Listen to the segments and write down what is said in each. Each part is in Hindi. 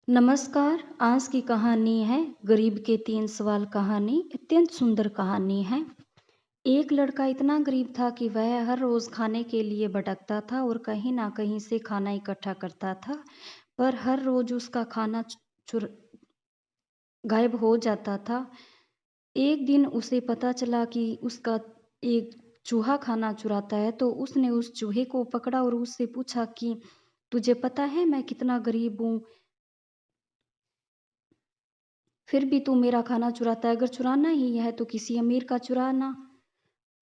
नमस्कार, आज की कहानी है गरीब के 3 सवाल कहानी। अत्यंत सुंदर कहानी है। एक लड़का इतना गरीब था कि वह हर रोज़ खाने के लिए भटकता था और कहीं न कहीं से खाना इकट्ठा करता था, पर हर रोज़ उसका खाना चुर गायब हो जाता था। एक दिन उसे पता चला कि उसका एक चूहा खाना चुराता है, तो उसने उस चूहे को पकड़ा और उससे पूछा कि, "तुझे पता है मैं कितना गरीब हूँ? फिर भी तू मेरा खाना चुराता है, अगर चुराना ही है तो किसी अमीर का चुराना।"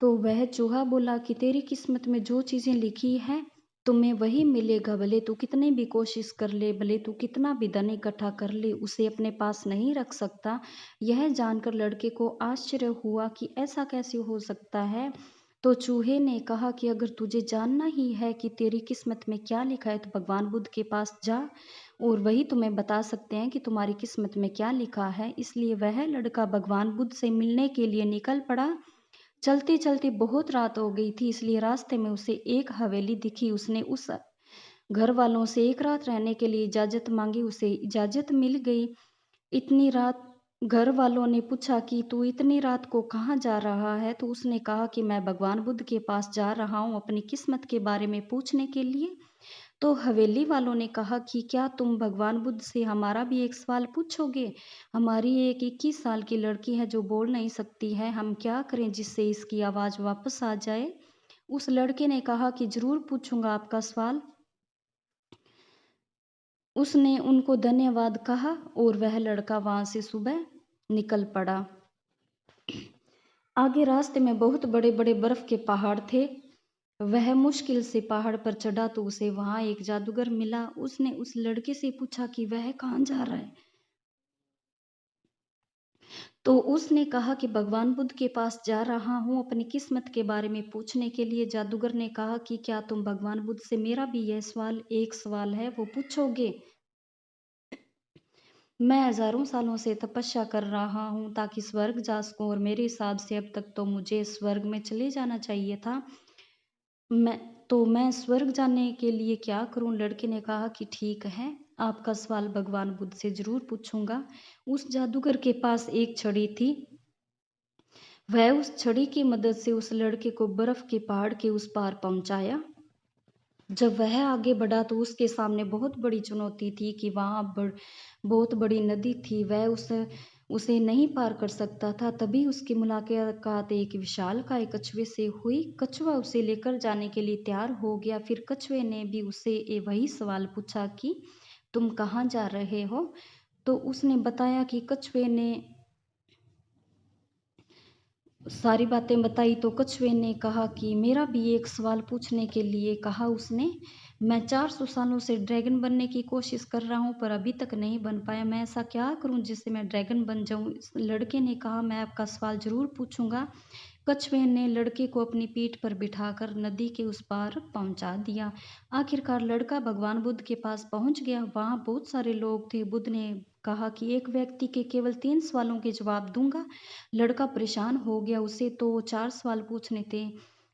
तो वह चूहा बोला कि तेरी किस्मत में जो चीज़ें लिखी हैं, तुम्हें वही मिलेगा, भले तू कितनी भी कोशिश कर ले, भले तू कितना भी धन इकट्ठा कर ले, उसे अपने पास नहीं रख सकता। यह जानकर लड़के को आश्चर्य हुआ कि ऐसा कैसे हो सकता है? तो चूहे ने कहा कि अगर तुझे जानना ही है कि तेरी किस्मत में क्या लिखा है, तो भगवान बुद्ध के पास जा और वही तुम्हें बता सकते हैं कि तुम्हारी किस्मत में क्या लिखा है। इसलिए वह लड़का भगवान बुद्ध से मिलने के लिए निकल पड़ा। चलते-चलते बहुत रात हो गई थी, इसलिए रास्ते में उसे एक हवेली दिखी। उसने उस घर वालों से एक रात रहने के लिए इजाज़त माँगी, उसे इजाज़त मिल गई। इतनी रात घर वालों ने पूछा कि तू इतनी रात को कहाँ जा रहा है? तो उसने कहा कि मैं भगवान बुद्ध के पास जा रहा हूँ अपनी किस्मत के बारे में पूछने के लिए। तो हवेली वालों ने कहा कि क्या तुम भगवान बुद्ध से हमारा भी एक सवाल पूछोगे? हमारी एक 21 साल की लड़की है जो बोल नहीं सकती है, हम क्या करें जिससे इसकी आवाज़ वापस आ जाए? उस लड़के ने कहा कि ज़रूर पूछूँगा आपका सवाल। उसने उनको धन्यवाद कहा और वह लड़का वहाँ से सुबह निकल पड़ा। आगे रास्ते में बहुत बड़े-बड़े बर्फ़ के पहाड़ थे। वह मुश्किल से पहाड़ पर चढ़ा तो उसे वहाँ एक जादूगर मिला। उसने उस लड़के से पूछा कि वह कहाँ जा रहा है? तो उसने कहा कि भगवान बुद्ध के पास जा रहा हूँ अपनी किस्मत के बारे में पूछने के लिए। जादूगर ने कहा कि क्या तुम भगवान बुद्ध से मेरा भी यह सवाल एक सवाल है वो पूछोगे? मैं हज़ारों सालों से तपस्या कर रहा हूँ ताकि स्वर्ग जा सकूँ और मेरे हिसाब से अब तक तो मुझे स्वर्ग में चले जाना चाहिए था। मैं मैं स्वर्ग जाने के लिए क्या करूँ? लड़के ने कहा कि ठीक है, आपका सवाल भगवान बुद्ध से ज़रूर पूछूँगा। उस जादूगर के पास एक छड़ी थी। वह उस छड़ी की मदद से उस लड़के को बर्फ़ के पहाड़ के उस पार पहुँचाया। जब वह आगे बढ़ा तो उसके सामने बहुत बड़ी चुनौती थी कि वहाँ बहुत बड़ी नदी थी। वह उसे नहीं पार कर सकता था। तभी उसकी मुलाकात एक विशालकाय कछुए से हुई। कछुआ उसे लेकर जाने के लिए तैयार हो गया। फिर कछुए ने भी उसे वही सवाल पूछा कि तुम कहाँ जा रहे हो? तो उसने बताया कि कछुए ने सारी बातें बताई तो कछुए ने कहा कि मेरा भी एक सवाल पूछने के लिए कहा उसने। मैं 400 सालों से ड्रैगन बनने की कोशिश कर रहा हूँ पर अभी तक नहीं बन पाया। मैं ऐसा क्या करूँ जिससे मैं ड्रैगन बन जाऊँ? इस लड़के ने कहा मैं आपका सवाल ज़रूर पूछूँगा। कछुए ने लड़के को अपनी पीठ पर बिठाकर नदी के उस पार पहुंचा दिया। आखिरकार लड़का भगवान बुद्ध के पास पहुंच गया। वहां बहुत सारे लोग थे। बुद्ध ने कहा कि एक व्यक्ति के केवल 3 सवालों के जवाब दूंगा। लड़का परेशान हो गया, उसे तो 4 सवाल पूछने थे।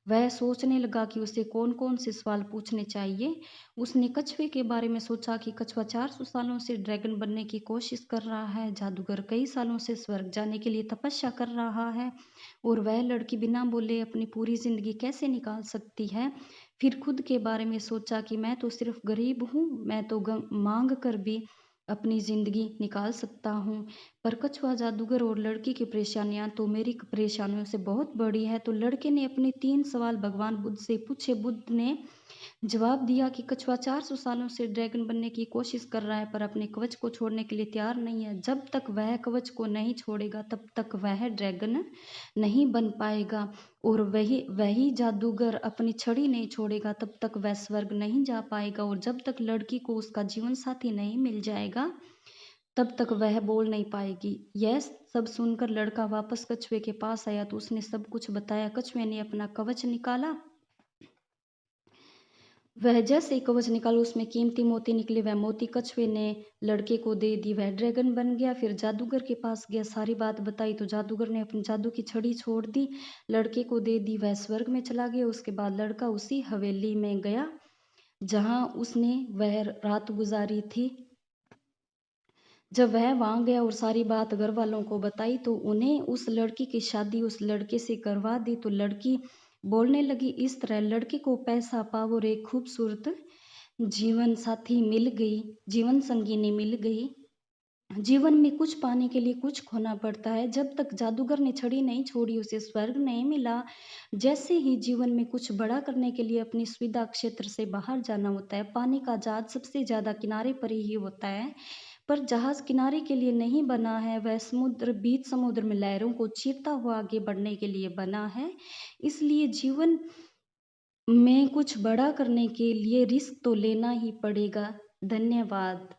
वह सोचने लगा कि उसे कौन-कौन से सवाल पूछने चाहिए। उसने कछुए के बारे में सोचा कि कछुआ 400 सालों से ड्रैगन बनने की कोशिश कर रहा है। जादूगर कई सालों से स्वर्ग जाने के लिए तपस्या कर रहा है। और वह लड़की बिना बोले अपनी पूरी ज़िंदगी कैसे निकाल सकती है? फिर खुद के बारे में सोचा कि मैं तो सिर्फ़ गरीब हूँ, मैं तो माँग कर भी अपनी ज़िंदगी निकाल सकता हूँ। पर कछुआ, जादूगर और लड़की की परेशानियाँ तो मेरी परेशानियों से बहुत बड़ी है। तो लड़के ने अपने 3 सवाल भगवान बुद्ध से पूछे। बुद्ध ने जवाब दिया कि कछुआ 400 सालों से ड्रैगन बनने की कोशिश कर रहा है पर अपने कवच को छोड़ने के लिए तैयार नहीं है। जब तक वह कवच को नहीं छोड़ेगा तब तक वह ड्रैगन नहीं बन पाएगा और वही वही जादूगर अपनी छड़ी नहीं छोड़ेगा तब तक वह स्वर्ग नहीं जा पाएगा और जब तक लड़की को उसका जीवन साथी नहीं मिल जाएगा तब तक वह बोल नहीं पाएगी। यह सब सुनकर लड़का वापस कछुए के पास आया तो उसने सब कुछ बताया। कछुए ने अपना कवच निकाला। वह जैसे ही कवच निकाला उसमें कीमती मोती निकले। वह मोती कछुए ने लड़के को दे दी। वह ड्रैगन बन गया। फिर जादूगर के पास गया, सारी बात बताई तो जादूगर ने अपनी जादू की छड़ी छोड़ दी, लड़के को दे दी। वह स्वर्ग में चला गया। उसके बाद लड़का उसी हवेली में गया जहाँ उसने वह रात गुजारी थी। जब वह वहाँ गया और सारी बात घर वालों को बताई तो उन्हें उस लड़की की शादी उस लड़के से करवा दी। तो लड़की बोलने लगी इस तरह, लड़के को पैसा, पावर, एक खूबसूरत जीवन साथी मिल गई, जीवन संगिनी मिल गई। जीवन में कुछ पाने के लिए कुछ खोना पड़ता है। जब तक जादूगर ने छड़ी नहीं छोड़ी उसे स्वर्ग नहीं मिला। जैसे ही जीवन में कुछ बड़ा करने के लिए अपनी सुविधा क्षेत्र से बाहर जाना होता है, पानी का जहाज सबसे ज़्यादा किनारे पर ही होता है। पर जहाज किनारे के लिए नहीं बना है, वह बीच समुद्र में लहरों को चीरता हुआ आगे बढ़ने के लिए बना है। इसलिए जीवन में कुछ बड़ा करने के लिए रिस्क तो लेना ही पड़ेगा। धन्यवाद।